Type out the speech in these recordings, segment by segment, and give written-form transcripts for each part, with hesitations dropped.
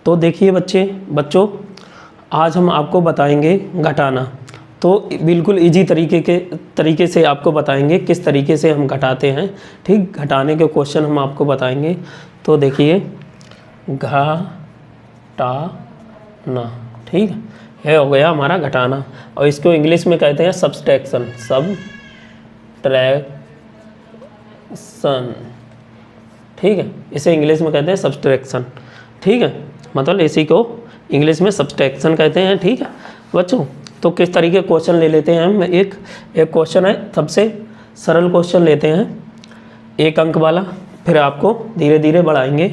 तो देखिए बच्चों आज हम आपको बताएंगे घटाना। तो बिल्कुल इजी तरीके से आपको बताएंगे किस तरीके से हम घटाते हैं। ठीक, घटाने के क्वेश्चन हम आपको बताएंगे। तो देखिए घटाना, ठीक है, ये हो गया हमारा घटाना। और इसको इंग्लिश में कहते हैं सब्सट्रैक्शन, सब्सट्रैक्शन, ठीक है, इसे इंग्लिश में कहते हैं सब्सट्रैक्शन। ठीक है, मतलब इसी को इंग्लिश में सब्सट्रैक्शन कहते हैं। ठीक है बच्चों, तो किस तरीके क्वेश्चन ले लेते हैं हम। एक क्वेश्चन है, सबसे सरल क्वेश्चन लेते हैं, 1 अंक वाला, फिर आपको धीरे धीरे बढ़ाएंगे।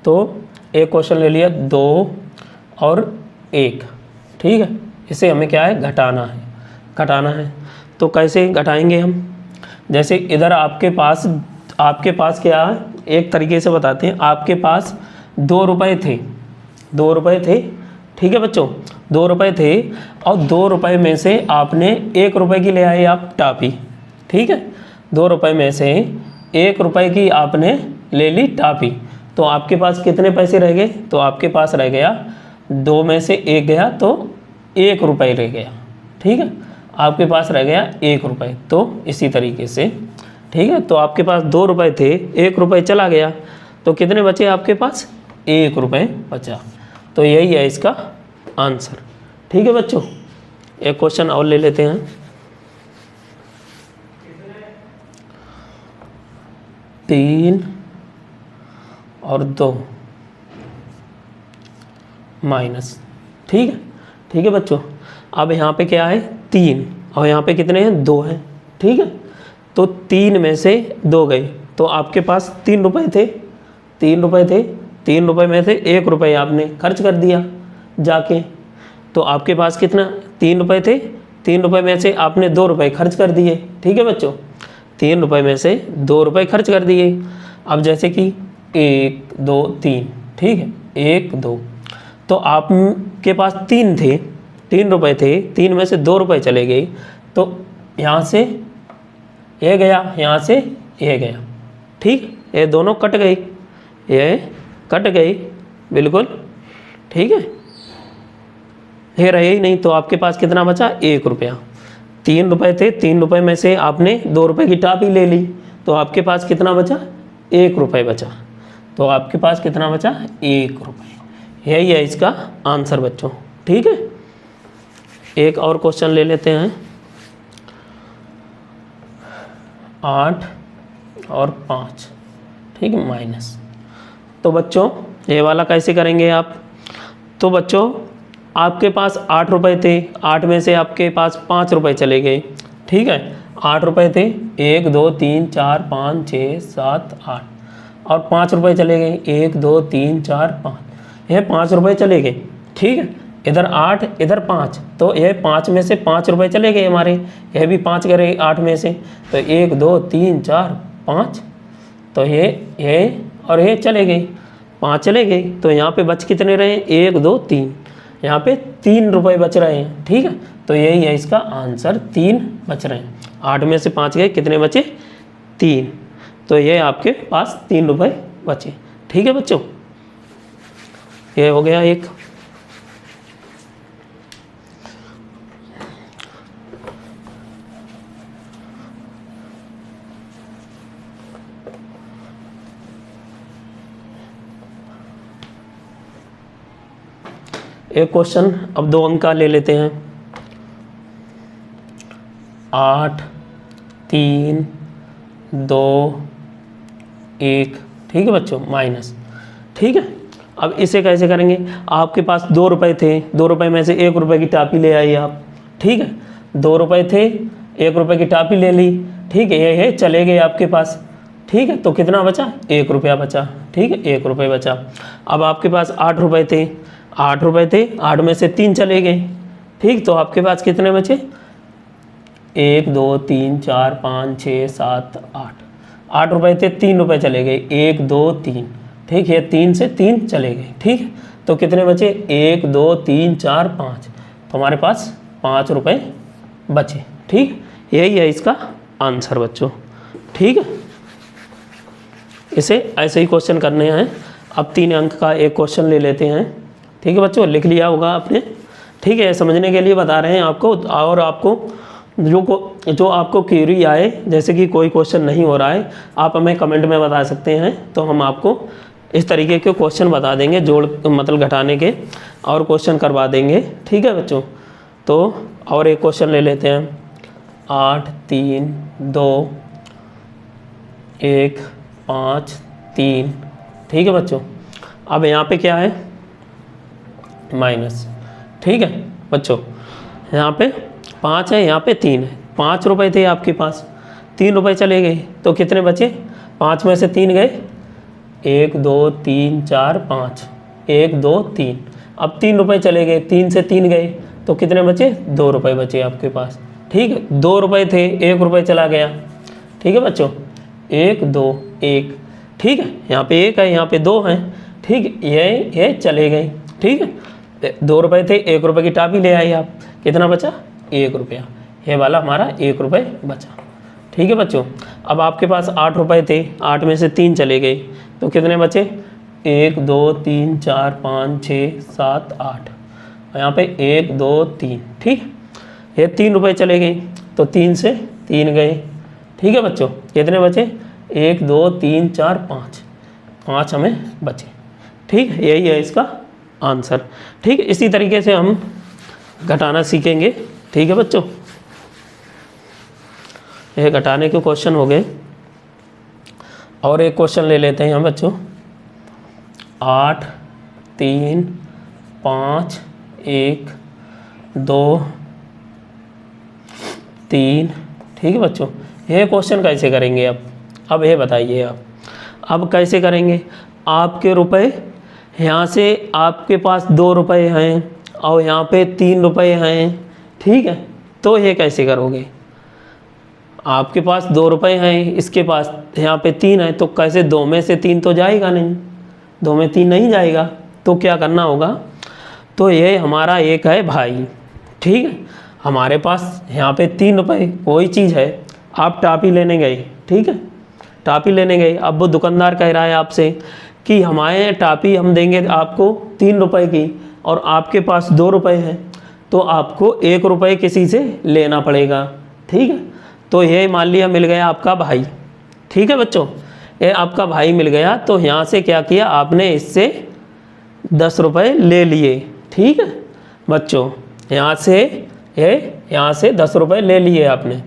तो एक क्वेश्चन ले लिया 2 और 1, ठीक है, इसे हमें क्या है, घटाना है। तो कैसे घटाएंगे हम, जैसे इधर आपके पास क्या है, एक तरीके से बताते हैं। आपके पास 2 रुपये थे, ठीक है बच्चों, 2 रुपये थे, और 2 रुपये में से आपने 1 रुपये की ले आए आप टॉफ़ी। ठीक है, 2 रुपये में से 1 रुपये की आपने ले ली टॉफ़ी। तो आपके पास कितने पैसे रह गए, तो आपके पास रह गया 2 में से 1 गया तो 1 रुपये रह गया। ठीक है, आपके पास रह गया 1 रुपये। तो इसी तरीके से, ठीक है, तो आपके पास 2 रुपये थे, 1 रुपये चला गया, तो कितने बचे आपके पास, 1 रुपये बचा। तो यही है इसका आंसर। ठीक है बच्चों, एक क्वेश्चन और ले लेते हैं। तीन और 2 माइनस, ठीक है बच्चों। अब यहाँ पे क्या है, 3, और यहाँ पे कितने हैं, 2 हैं। ठीक है, तो 3 में से 2 गए, तो आपके पास 3 रुपये थे, 3 रुपये में से 1 रुपये आपने खर्च कर दिया जाके। तो आपके पास कितना, 3 रुपये थे, 3 रुपये में से आपने 2 रुपये खर्च कर दिए। ठीक है बच्चों, 3 रुपये में से 2 रुपये खर्च कर दिए। अब जैसे कि 1 2 3, ठीक है, 1 2, तो आपके पास 3 रुपये थे, 3 में से 2 रुपये चले गए, तो यहाँ से ये गया, यहाँ से ये गया। ठीक, ये दोनों कट गए, बिल्कुल, ठीक है, ये रहे ही नहीं। तो आपके पास कितना बचा, 1 रुपया। 3 रुपये थे, 3 रुपये में से आपने 2 रुपये की टॉफ़ी ले ली, तो आपके पास कितना बचा, 1 रुपये बचा। तो आपके पास कितना बचा, 1 रुपये। यही है इसका आंसर बच्चों। ठीक है, एक और क्वेश्चन ले लेते हैं, 8 और 5, ठीक है, माइनस। तो बच्चों ये वाला कैसे करेंगे आप, तो बच्चों आपके पास 8 रुपये थे, 8 में से आपके पास 5 रुपये चले गए। ठीक है, 8 रुपये थे, 1 2 3 4 5 6 7 8, और 5 रुपये चले गए, 1 2 3 4 5, ये 5 रुपये चले गए। ठीक है, इधर 8 इधर 5, तो ये 5 में से 5 रुपये चले गए हमारे, यह भी 5 करे 8 में से, तो 1 2 3 4 5, तो ये और ये चले गए, 5 चले गए। तो यहाँ पे बच कितने रहे, 1 2 3, यहाँ पे 3 रुपये बच रहे हैं। ठीक है, तो यही है इसका आंसर, 3 बच रहे हैं। 8 में से 5 गए, कितने बचे, 3, तो ये आपके पास 3 रुपये बचे। ठीक है बच्चों, ये हो गया एक। एक क्वेश्चन अब 2 अंक का ले लेते हैं, 8 3 2 1, ठीक है बच्चों, माइनस। ठीक है, अब इसे कैसे करेंगे, आपके पास 2 रुपये थे, 2 रुपये में से 1 रुपये की टॉफ़ी ले आई आप। ठीक है, 2 रुपये थे, 1 रुपये की टॉफ़ी ले ली। ठीक है, ये चले गए आपके पास। ठीक है, तो कितना बचा, 1 रुपया बचा। ठीक है, 1 रुपये बचा। अब आपके पास 8 रुपये थे, 8 में से 3 चले गए। ठीक, तो आपके पास कितने बचे, 1 2 3 4 5 6 7 8, 8 रुपये थे, 3 रुपये चले गए, 1 2 3। ठीक है, 3 से 3 चले गए। ठीक है, तो कितने बचे, 1 2 3 4 5, तो हमारे पास 5 रुपये बचे। ठीक, यही है इसका आंसर बच्चों। ठीक है, इसे ऐसे ही क्वेश्चन करने हैं। अब 3 अंक का एक क्वेश्चन ले लेते हैं, ठीक है बच्चों, लिख लिया होगा आपने। ठीक है, समझने के लिए बता रहे हैं आपको। और आपको जो आपको क्वेरी आए, जैसे कि कोई क्वेश्चन नहीं हो रहा है, आप हमें कमेंट में बता सकते हैं, तो हम आपको इस तरीके के क्वेश्चन बता देंगे, जोड़ मतलब घटाने के, और क्वेश्चन करवा देंगे। ठीक है बच्चों, तो और एक क्वेश्चन ले लेते हैं। 8 3 2 1 5 3। ठीक है बच्चों, अब यहाँ पे क्या है, माइनस। ठीक है बच्चों, यहाँ पे 5 है, यहाँ पे 3 है। 5 रुपये थे आपके पास, 3 रुपये चले गए, तो कितने बचे? 5 में से 3 गए, 1 2 3 4 5, 1 2 3। अब 3 रुपये चले गए, 3 से 3 गए, तो कितने बचे? 2 रुपये बचे आपके पास। ठीक है, 2 रुपये थे, 1 रुपये चला गया। ठीक है बच्चों, 1 2 1। ठीक है, यहाँ पे 1 है, यहाँ पे 2 हैं। ठीक, ये चले गए। ठीक है, 2 रुपये थे, 1 रुपये की टॉफी ले आए आप, कितना बचा? 1 रुपया। ये वाला हमारा 1 रुपये बचा। ठीक है बच्चों, अब आपके पास 8 रुपये थे, 8 में से 3 चले गए, तो कितने बचे? 1 2 3 4 5 6 7 8। यहाँ पे 1 2 3। ठीक, ये 3 रुपये चले गए, तो 3 से 3 गए। ठीक है बच्चों, कितने बचे? 1 2 3 4 5, 5 हमें बचे। ठीक, यही है इसका आंसर। ठीक, इसी तरीके से हम घटाना सीखेंगे। ठीक है बच्चों, ये घटाने के क्वेश्चन हो गए। और एक क्वेश्चन ले लेते हैं हम बच्चों। 8 3 5 1 2 3। ठीक है बच्चों, ये क्वेश्चन कैसे करेंगे अब ये बताइए आप। अब कैसे करेंगे? आपके रुपए यहाँ से, आपके पास 2 रुपये हैं और यहाँ पे 3 रुपये हैं। ठीक है, तो ये कैसे करोगे? आपके पास 2 रुपये हैं, इसके पास यहाँ पे 3 है, तो कैसे? 2 में से 3 तो जाएगा नहीं, 2 में 3 नहीं जाएगा, तो क्या करना होगा? तो ये हमारा एक है भाई। ठीक है, हमारे पास यहाँ पे 3 रुपये कोई चीज़ है, आप टॉफी लेने गए। ठीक है, टॉफी लेने गए, अब वो दुकानदार कह रहा है आपसे कि हमारे टॉफी हम देंगे आपको 3 रुपये की, और आपके पास 2 रुपये हैं, तो आपको 1 रुपये किसी से लेना पड़ेगा। ठीक है, तो ये मान लिया मिल गया आपका भाई। ठीक है बच्चों, ये आपका भाई मिल गया, तो यहाँ से क्या किया आपने? इससे 10 रुपये ले लिए। ठीक है बच्चों, यहाँ से 10 रुपये ले लिए आपने,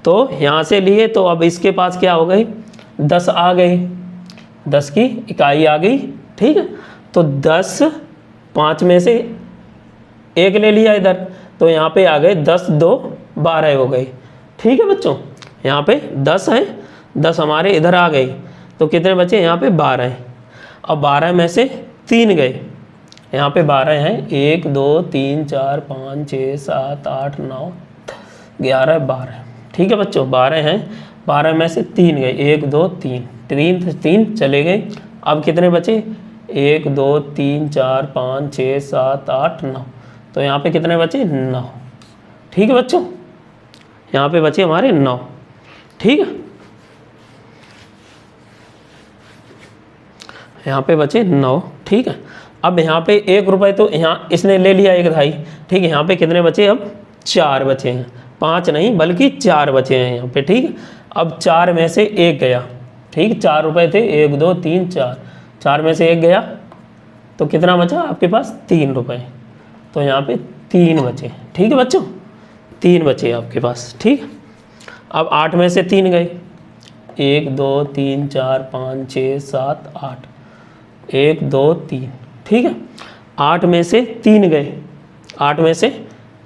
तो यहाँ से लिए, तो अब इसके पास क्या हो गई? 10 आ गई, 10 की इकाई आ गई। ठीक है, तो 10, 5 में से 1 ले लिया इधर, तो यहाँ पे आ गए 10 2 12 हो गए। ठीक है बच्चों, यहाँ पे 10 हैं, 10 हमारे इधर आ गए, तो कितने बचे? यहाँ पे 12 हैं। अब 12 में से 3 गए, यहाँ पे 12 हैं, 1 2 3 4 5 6 7 8 9 11 12। ठीक है बच्चों, 12 हैं, 12 में से 3 गए, 1 2 3, 3 चले गए। अब कितने बचे? 1 2 3 4 5 6 7 8 9, तो यहाँ पे कितने बचे? 9। ठीक है बच्चों, यहाँ पे बचे हमारे 9। ठीक है, यहाँ पे बचे 9। ठीक है, अब यहाँ पे 1 रुपये तो यहाँ इसने ले लिया 1 दहाई। ठीक है, यहाँ पे कितने बचे? अब 4 बचे हैं, 5 नहीं बल्कि 4 बचे हैं यहाँ पे। ठीक है, अब 4 में से 1 गया। ठीक, 4 रुपये थे, 1 2 3 4, 4 में से 1 गया, तो कितना बचा आपके पास? 3 रुपये, तो यहाँ पे 3 बचे। ठीक है बच्चों, 3 बचे आपके पास। ठीक, अब 8 में से 3 गए, 1 2 3 4 5 6 7 8, 1 2 3। ठीक है, 8 में से 3 गए, 8 में से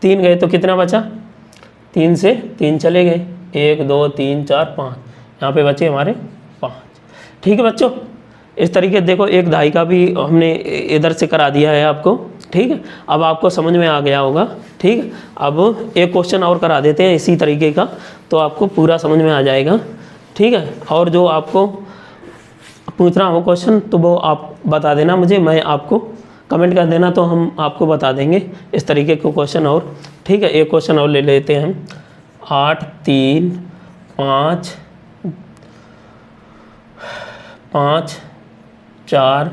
3 गए, तो कितना बचा? 3 से 3 चले गए, 1 2 3 4 5, यहाँ पे बचे हमारे 5। ठीक है बच्चों, इस तरीके देखो 1 दहाई का भी हमने इधर से करा दिया है आपको। ठीक है, अब आपको समझ में आ गया होगा। ठीक है, अब एक क्वेश्चन और करा देते हैं इसी तरीके का, तो आपको पूरा समझ में आ जाएगा। ठीक है, और जो आपको पूछना हो क्वेश्चन तो वो आप बता देना मुझे, मैं आपको कमेंट कर देना, तो हम आपको बता देंगे इस तरीके के क्वेश्चन और। ठीक है, एक क्वेश्चन और ले लेते हैं हम। 8 3 5 5 4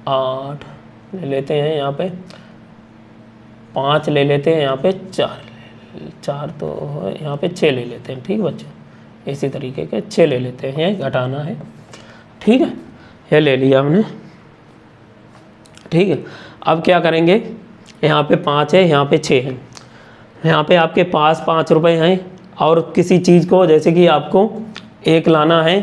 8 ले लेते हैं, यहाँ पे 5 ले लेते हैं, यहाँ पे 4 तो यहाँ पे 6 ले लेते हैं। ठीक है बच्चों, इसी तरीके के 6 ले लेते हैं, ये घटाना है। ठीक है, ये ले लिया हमने। ठीक है, अब क्या करेंगे, यहाँ पे 5 है, यहाँ पे 6 है, यहाँ पे आपके पास 5 रुपये हैं और किसी चीज़ को जैसे कि आपको एक लाना है,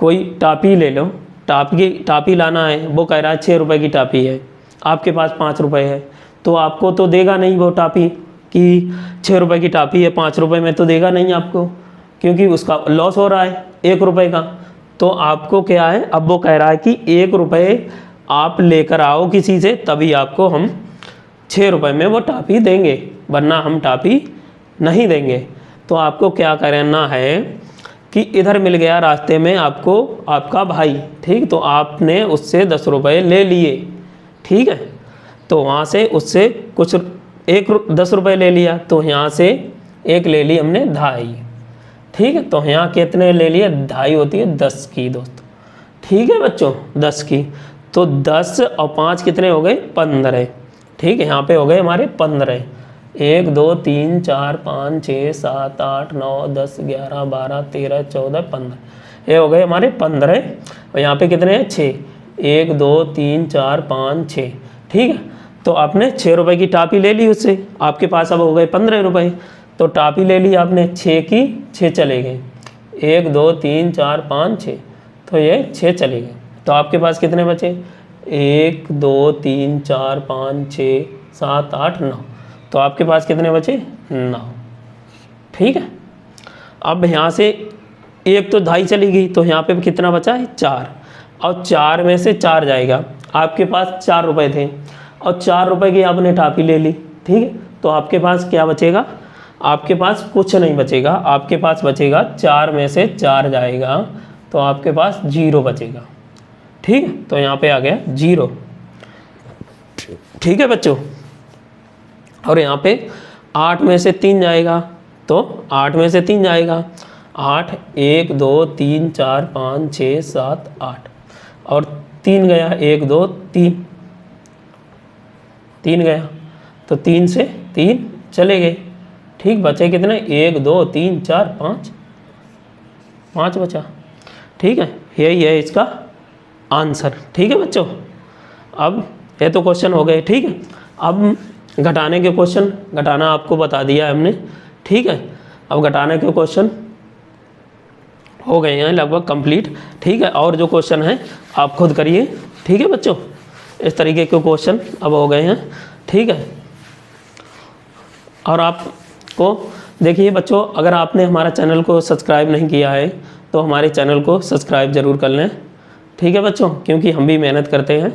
कोई टापी ले लो, टापी लाना है, वो कह रहा है 6 रुपये की टापी है, आपके पास 5 रुपये है, तो आपको तो देगा नहीं वो टापी कि 6 रुपये की टापी है, 5 रुपये में तो देगा नहीं आपको, क्योंकि उसका लॉस हो रहा है 1 रुपये का। तो आपको क्या है, अब वो कह रहा है कि 1 रुपये आप लेकर आओ किसी से, तभी आपको हम 6 रुपये में वो टापी देंगे, वरना हम टापी नहीं देंगे। तो आपको क्या करना है कि इधर मिल गया रास्ते में आपको आपका भाई, ठीक, तो आपने उससे 10 रुपये ले लिए। ठीक है, तो वहाँ से उससे कुछ 10 रुपये ले लिया, तो यहाँ से एक ले ली हमने 2.5। ठीक है, तो यहाँ कितने ले लिए, 2.5 होती है 10 की दोस्तों। ठीक है बच्चों, 10 की, तो 10 और 5 कितने हो गए, 15। ठीक है, यहाँ पे हो गए हमारे 15। 1 2 3 4 5 6 7 8 9 10 11 12 13 14 15, ये हो गए हमारे 15। और यहाँ पे कितने हैं, 6। 1 2 3 4 5 6। ठीक है, तो आपने 6 रुपये की टापी ले ली उससे, आपके पास अब हो गए 15 रुपये, तो टापी ले ली आपने 6 की, 6 चले गए, 1 2 3 4 5 6, तो ये 6 चले गए, तो आपके पास कितने बचे, 1 2 3 4 5 6 7 8 9, तो आपके पास कितने बचे, 9। ठीक है, अब यहाँ से एक तो 2.5 चली गई, तो यहाँ पे कितना बचा है, 4, और 4 में से 4 जाएगा, आपके पास 4 रुपये थे और 4 रुपये की आपने टापी ले ली। ठीक है, तो आपके पास क्या बचेगा, आपके पास कुछ नहीं बचेगा, आपके पास बचेगा 4 में से 4 जाएगा, तो आपके पास 0 बचेगा। ठीक है, तो यहाँ पे आ गया 0। ठीक है बच्चों, और यहाँ पे 8 में से 3 जाएगा, तो 8 में से 3 जाएगा, 8 1 2 3 4 5 6 7 8, और 3 गया, 1 2 3 गया, तो 3 से 3 चले गए। ठीक, बचे कितने, 1 2 3 4 5 बचा। ठीक है, यही है इसका आंसर। ठीक है बच्चों, अब ये तो क्वेश्चन हो गए। ठीक है, अब घटाने के क्वेश्चन, घटाना आपको बता दिया है हमने। ठीक है, अब घटाने के क्वेश्चन हो गए हैं लगभग कंप्लीट। ठीक है, और जो क्वेश्चन हैं आप खुद करिए। ठीक है बच्चों, इस तरीके के क्वेश्चन अब हो गए हैं। ठीक है, और आपको देखिए बच्चों, अगर आपने हमारा चैनल को सब्सक्राइब नहीं किया है तो हमारे चैनल को सब्सक्राइब ज़रूर कर लें। ठीक है बच्चों, क्योंकि हम भी मेहनत करते हैं।